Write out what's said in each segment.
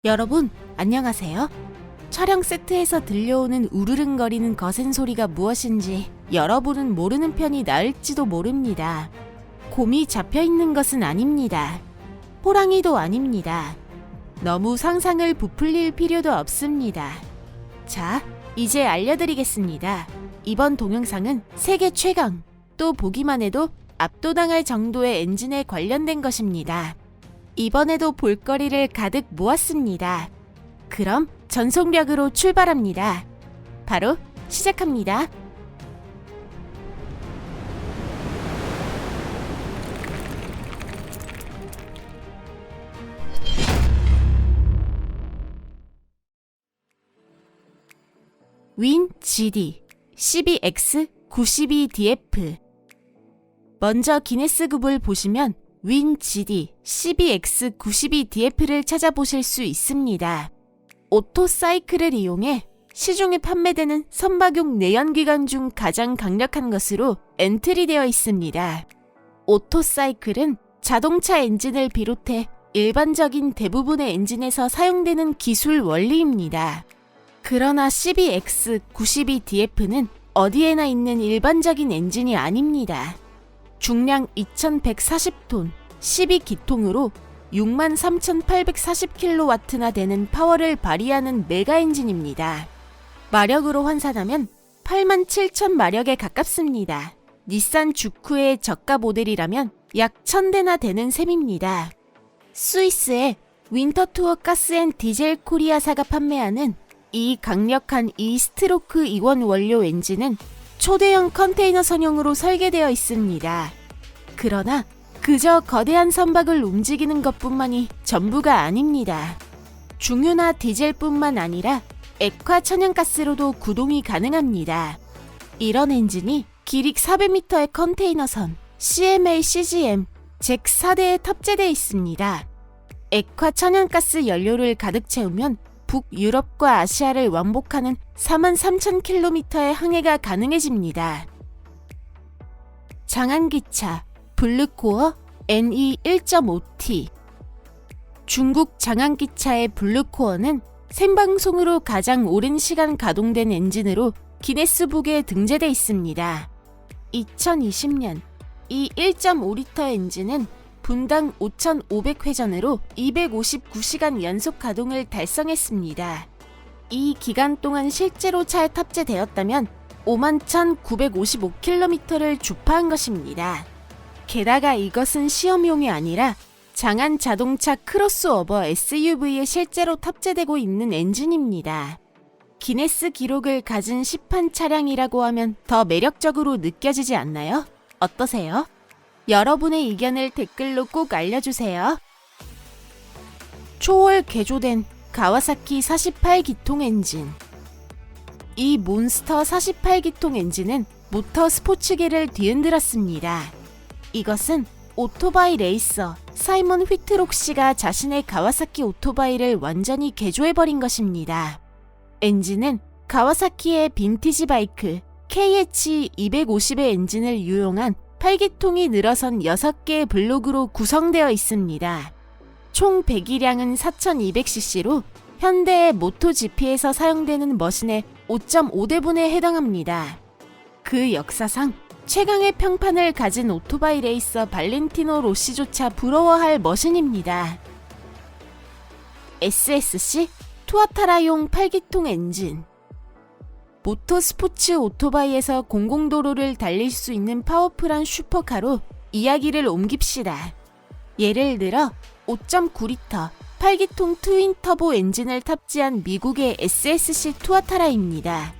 여러분, 안녕하세요. 촬영 세트에서 들려오는 우르릉거리는 거센 소리가 무엇인지 여러분은 모르는 편이 나을지도 모릅니다. 곰이 잡혀있는 것은 아닙니다. 호랑이도 아닙니다. 너무 상상을 부풀릴 필요도 없습니다. 자, 이제 알려드리겠습니다. 이번 동영상은 세계 최강, 또 보기만 해도 압도당할 정도의 엔진에 관련된 것입니다. 이번에도 볼거리를 가득 모았습니다. 그럼 전속력으로 출발합니다. 바로 시작합니다. 윈 GD 12X92DF. 먼저 기네스북을 보시면 윈 GD 12X92DF를 찾아보실 수 있습니다. 오토사이클을 이용해 시중에 판매되는 선박용 내연기관 중 가장 강력한 것으로 엔트리되어 있습니다. 오토사이클은 자동차 엔진을 비롯해 일반적인 대부분의 엔진에서 사용되는 기술 원리입니다. 그러나 12X92DF는 어디에나 있는 일반적인 엔진이 아닙니다. 중량 2140톤, 12기통으로 63,840kW나 되는 파워를 발휘하는 메가 엔진입니다. 마력으로 환산하면 87,000마력에 가깝습니다. 닛산 주쿠의 저가 모델이라면 약 1000대나 되는 셈입니다. 스위스의 윈터투어 가스앤 디젤 코리아사가 판매하는 이 강력한 2스트로크 이원 원료 엔진은 초대형 컨테이너 선형으로 설계되어 있습니다. 그러나 그저 거대한 선박을 움직이는 것뿐만이 전부가 아닙니다. 중유나 디젤뿐만 아니라 액화 천연가스로도 구동이 가능합니다. 이런 엔진이 길이 400m의 컨테이너선 CMA-CGM 잭 4대에 탑재되어 있습니다. 액화 천연가스 연료를 가득 채우면 북유럽과 아시아를 왕복하는 43,000km의 항해가 가능해집니다. 장안기차 블루코어 NE 1.5T. 중국 장안기차의 블루코어는 생방송으로 가장 오랜 시간 가동된 엔진으로 기네스북에 등재돼 있습니다. 2020년 이 1.5리터 엔진은 분당 5,500회전으로 259시간 연속 가동을 달성했습니다. 이 기간 동안 실제로 차에 탑재되었다면 51,955km를 주파한 것입니다. 게다가 이것은 시험용이 아니라 장안 자동차 크로스오버 SUV에 실제로 탑재되고 있는 엔진입니다. 기네스 기록을 가진 시판 차량이라고 하면 더 매력적으로 느껴지지 않나요? 어떠세요? 여러분의 의견을 댓글로 꼭 알려주세요. 초월 개조된 가와사키 48기통 엔진. 이 몬스터 48기통 엔진은 모터 스포츠계를 뒤흔들었습니다. 이것은 오토바이 레이서 사이먼 휘트록 씨가 자신의 가와사키 오토바이를 완전히 개조해버린 것입니다. 엔진은 가와사키의 빈티지 바이크 KH250의 엔진을 유용한 8기통이 늘어선 6개의 블록으로 구성되어 있습니다. 총 배기량은 4200cc로 현대의 모토GP에서 사용되는 머신의 5.5대분에 해당합니다. 그 역사상 최강의 평판을 가진 오토바이 레이서 발렌티노 로시조차 부러워할 머신입니다. SSC 투아타라용 8기통 엔진. 모터스포츠 오토바이에서 공공도로를 달릴 수 있는 파워풀한 슈퍼카로 이야기를 옮깁시다. 예를 들어 5.9리터 8기통 트윈 터보 엔진을 탑재한 미국의 SSC 투아타라입니다.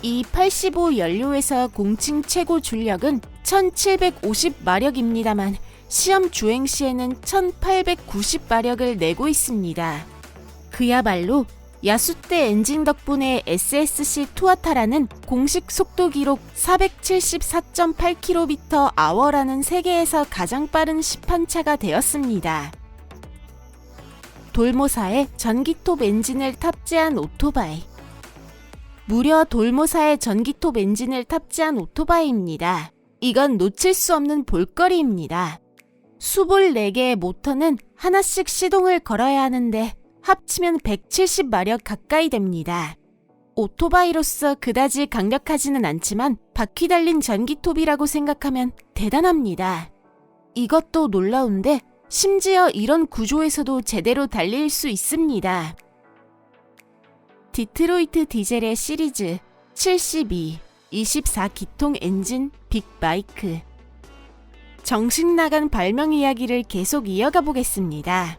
이 85 연료에서 공칭 최고 출력은 1750마력입니다만 시험 주행 시에는 1890마력을 내고 있습니다. 그야말로 야수대 엔진 덕분에 SSC 투아타라는 공식 속도 기록 474.8km/h라는 세계에서 가장 빠른 시판차가 되었습니다. 돌모사의 전기톱 엔진을 탑재한 오토바이. 무려 돌모사의 전기톱 엔진을 탑재한 오토바이입니다. 이건 놓칠 수 없는 볼거리입니다. 수볼 4개의 모터는 하나씩 시동을 걸어야 하는데 합치면 170마력 가까이 됩니다. 오토바이로서 그다지 강력하지는 않지만 바퀴 달린 전기톱이라고 생각하면 대단합니다. 이것도 놀라운데 심지어 이런 구조에서도 제대로 달릴 수 있습니다. 디트로이트 디젤의 시리즈 72, 24기통 엔진 빅바이크. 정식 나간 발명 이야기를 계속 이어가 보겠습니다.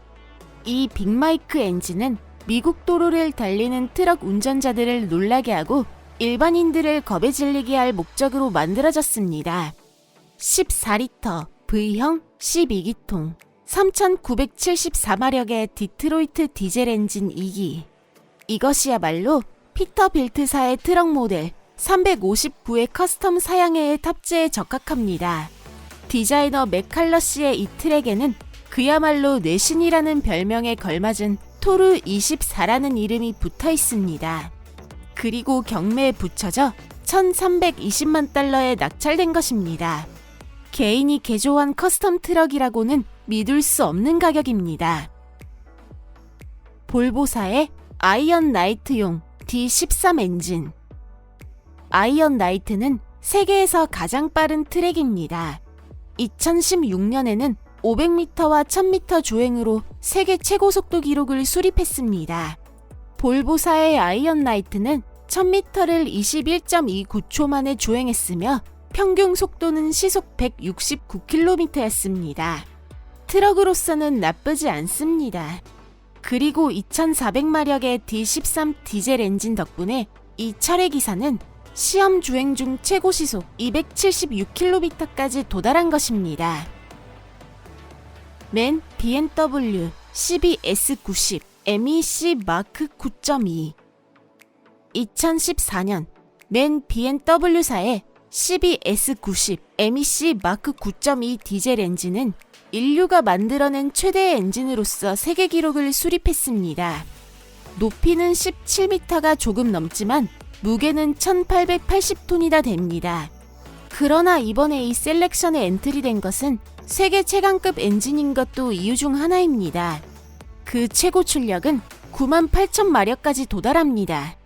이 빅바이크 엔진은 미국 도로를 달리는 트럭 운전자들을 놀라게 하고 일반인들을 겁에 질리게 할 목적으로 만들어졌습니다. 14리터 V형 12기통 3974마력의 디트로이트 디젤 엔진 2기. 이것이야말로 피터빌트사의 트럭 모델 359의 커스텀 사양해의 탑재에 적합합니다. 디자이너 맥칼러시의 이 트랙에는 그야말로 뇌신이라는 별명에 걸맞은 토르 24라는 이름이 붙어 있습니다. 그리고 경매에 붙여져 1,320만 달러에 낙찰된 것입니다. 개인이 개조한 커스텀 트럭이라고는 믿을 수 없는 가격입니다. 볼보사의 아이언 나이트용 D13 엔진. 아이언 나이트는 세계에서 가장 빠른 트랙입니다. 2016년에는 500m와 1000m 주행으로 세계 최고 속도 기록을 수립했습니다. 볼보사의 아이언 나이트는 1000m를 21.29초 만에 주행했으며 평균 속도는 시속 169km였습니다. 트럭으로서는 나쁘지 않습니다. 그리고 2400마력의 D13 디젤 엔진 덕분에 이 철의 기사는 시험 주행 중 최고 시속 276km까지 도달한 것입니다. 맨 BMW CBS90 MEC 마크 9.2. 2014년 맨 BMW사의 CBS90 MEC 마크 9.2 디젤 엔진은 인류가 만들어낸 최대의 엔진으로서 세계 기록을 수립했습니다. 높이는 17m가 조금 넘지만 무게는 1880톤이나 됩니다. 그러나 이번에 이 셀렉션에 엔트리된 것은 세계 최강급 엔진인 것도 이유 중 하나입니다. 그 최고 출력은 98,000마력까지 도달합니다.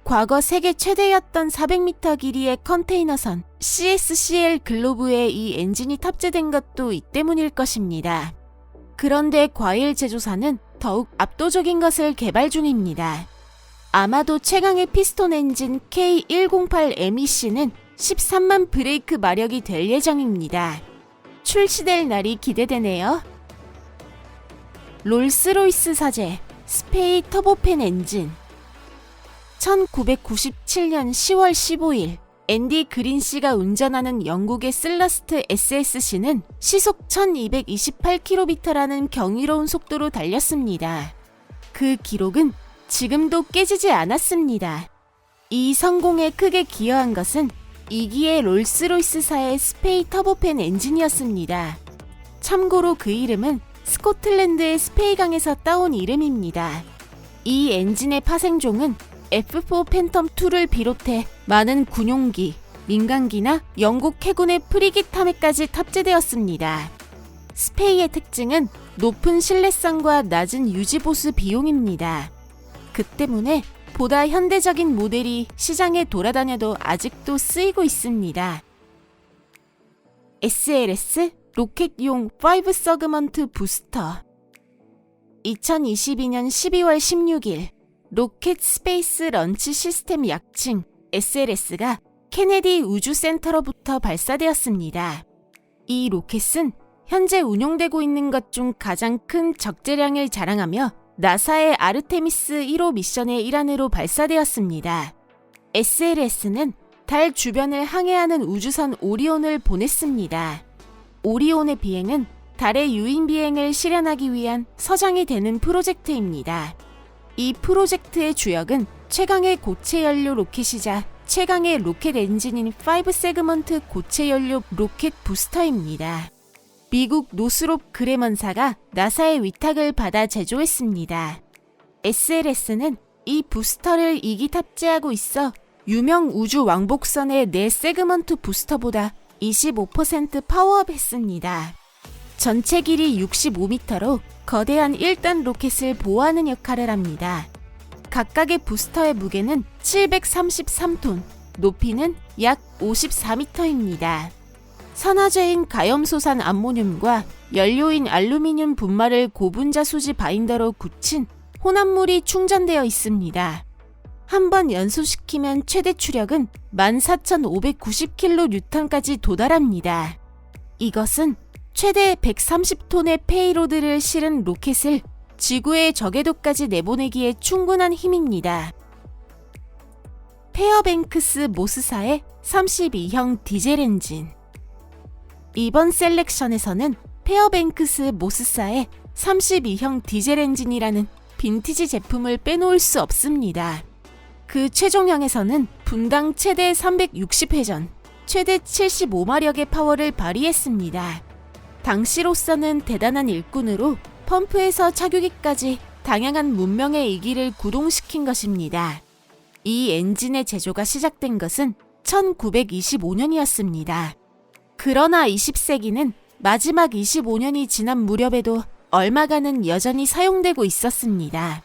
과거 세계 최대였던 400m 길이의 컨테이너선 CSCL 글로브에 이 엔진이 탑재된 것도 이 때문일 것입니다. 그런데 과일 제조사는 더욱 압도적인 것을 개발 중입니다. 아마도 최강의 피스톤 엔진 K108MEC는 13만 브레이크 마력이 될 예정입니다. 출시될 날이 기대되네요. 롤스로이스 사제 스페이 터보팬 엔진. 1997년 10월 15일 앤디 그린 씨가 운전하는 영국의 슬러스트 SSC는 시속 1228km라는 경이로운 속도로 달렸습니다. 그 기록은 지금도 깨지지 않았습니다. 이 성공에 크게 기여한 것은 2기의 롤스로이스사의 스페이 터보팬 엔진이었습니다. 참고로 그 이름은 스코틀랜드의 스페이강에서 따온 이름입니다. 이 엔진의 파생종은 F4 팬텀2를 비롯해 많은 군용기, 민간기나 영국 해군의 프리깃함에까지 탑재되었습니다. 스페이의 특징은 높은 신뢰성과 낮은 유지보수 비용입니다. 그 때문에 보다 현대적인 모델이 시장에 돌아다녀도 아직도 쓰이고 있습니다. SLS 로켓용 5 서그먼트 부스터. 2022년 12월 16일 로켓 스페이스 런치 시스템 약칭 SLS가 케네디 우주센터로부터 발사되었습니다. 이 로켓은 현재 운용되고 있는 것 중 가장 큰 적재량을 자랑하며 나사의 아르테미스 1호 미션의 일환으로 발사되었습니다. SLS는 달 주변을 항해하는 우주선 오리온을 보냈습니다. 오리온의 비행은 달의 유인 비행을 실현하기 위한 서장이 되는 프로젝트입니다. 이 프로젝트의 주역은 최강의 고체 연료 로켓이자 최강의 로켓 엔진인 5 세그먼트 고체 연료 로켓 부스터입니다. 미국 노스롭 그레먼사가 나사의 위탁을 받아 제조했습니다. SLS는 이 부스터를 2기 탑재하고 있어 유명 우주 왕복선의 4세그먼트 부스터보다 25% 파워업했습니다. 전체 길이 65m로 거대한 1단 로켓을 보호하는 역할을 합니다. 각각의 부스터의 무게는 733톤, 높이는 약 54m입니다. 산화제인 가염소산 암모늄과 연료인 알루미늄 분말을 고분자 수지 바인더로 굳힌 혼합물이 충전되어 있습니다. 한번 연소시키면 최대 추력은 14,590kN까지 도달합니다. 이것은 최대 130톤의 페이로드를 실은 로켓을 지구의 저궤도까지 내보내기에 충분한 힘입니다. 페어뱅크스 모스사의 32형 디젤 엔진. 이번 셀렉션에서는 페어뱅크스 모스사의 32형 디젤 엔진이라는 빈티지 제품을 빼놓을 수 없습니다. 그 최종형에서는 분당 최대 360회전, 최대 75마력의 파워를 발휘했습니다. 당시로서는 대단한 일꾼으로 펌프에서 차규기까지 다양한 문명의 이기를 구동시킨 것입니다. 이 엔진의 제조가 시작된 것은 1925년이었습니다. 그러나 20세기는 마지막 25년이 지난 무렵에도 얼마간은 여전히 사용되고 있었습니다.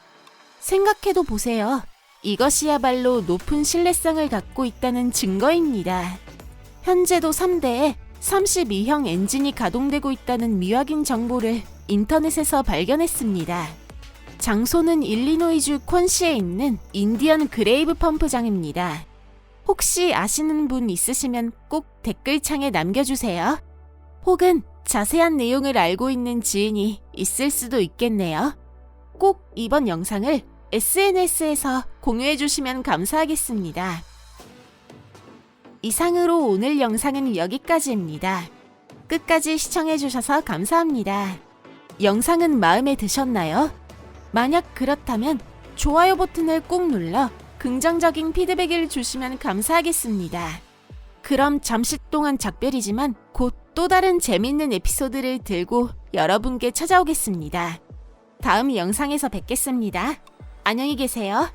생각해도 보세요. 이것이야말로 높은 신뢰성을 갖고 있다는 증거입니다. 현재도 3대의 32형 엔진이 가동되고 있다는 미확인 정보를 인터넷에서 발견했습니다. 장소는 일리노이주 콘시에 있는 인디언 그레이브 펌프장입니다. 혹시 아시는 분 있으시면 꼭 댓글창에 남겨주세요. 혹은 자세한 내용을 알고 있는 지인이 있을 수도 있겠네요. 꼭 이번 영상을 SNS에서 공유해주시면 감사하겠습니다. 이상으로 오늘 영상은 여기까지입니다. 끝까지 시청해주셔서 감사합니다. 영상은 마음에 드셨나요? 만약 그렇다면 좋아요 버튼을 꾹 눌러 긍정적인 피드백을 주시면 감사하겠습니다. 그럼 잠시 동안 작별이지만 곧 또 다른 재밌는 에피소드를 들고 여러분께 찾아오겠습니다. 다음 영상에서 뵙겠습니다. 안녕히 계세요.